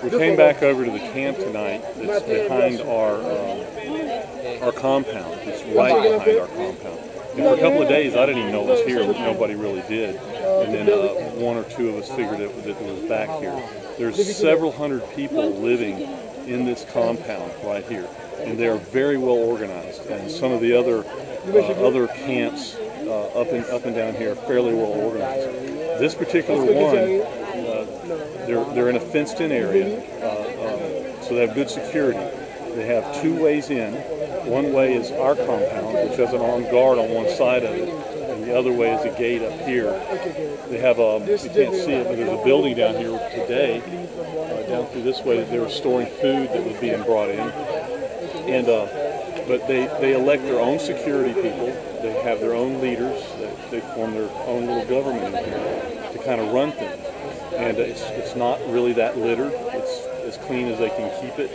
We came back over to the camp tonight. It's behind our compound. It's right behind our compound. And for a couple of days, I didn't even know it was here. Nobody really did. And then one or two of us figured that it was back here. There's several hundred people living in this compound right here, and they're very well organized. And some of the other camps up and down here are fairly well organized. This particular one, they're in a fenced-in area, so they have good security. They have two ways in. One way is our compound, which has an armed guard on one side of it, and the other way is a gate up here. They have you can't see it, but there's a building down here today, down through this way, that they were storing food that was being brought in. And but they elect their own security people. They have their own leaders. They form their own little government in here to kind of run things. And it's not really that littered. It's as clean as they can keep it.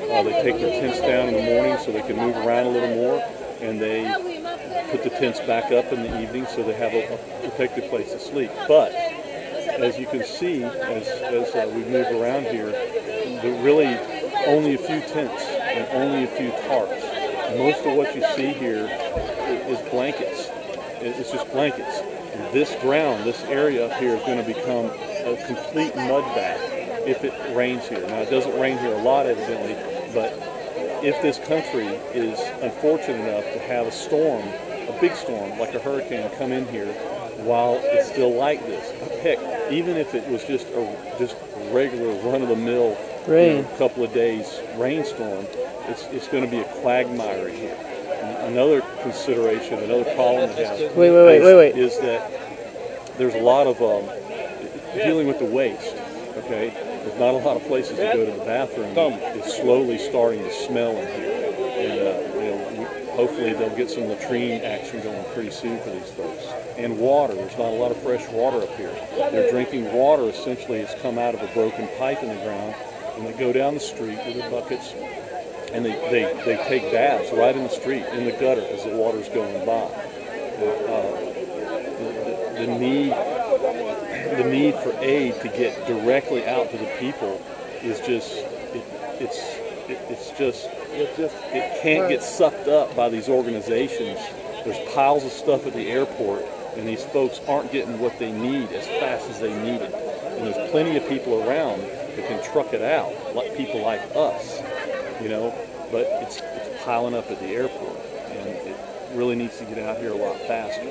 They take their tents down in the morning so they can move around a little more, and they put the tents back up in the evening so they have a protected place to sleep. But as you can see, as we move around here, there are really only a few tents and only a few tarps. Most of what you see here is blankets. It's just blankets. And this ground, this area up here, is going to become a complete mud bath if it rains here. Now, it doesn't rain here a lot, evidently, but if this country is unfortunate enough to have a storm, a big storm, like a hurricane, come in here while it's still like this, heck, even if it was just a regular run-of-the-mill couple of days rainstorm, it's going to be a quagmire here. Another consideration, another problem we have is that there's a lot of dealing with the waste. Okay, there's not a lot of places to go to the bathroom. It's slowly starting to smell in here, and hopefully they'll get some latrine action going pretty soon for these folks. And water, there's not a lot of fresh water up here. They're drinking water essentially has come out of a broken pipe in the ground, and they go down the street with their buckets, and they take baths right in the street, in the gutter as the water's going by. The need for aid to get directly out to the people is just it can't get sucked up by these organizations. There's piles of stuff at the airport, and these folks aren't getting what they need as fast as they need it. And there's plenty of people around that can truck it out, like people like us, but it's piling up at the airport, and it really needs to get out here a lot faster.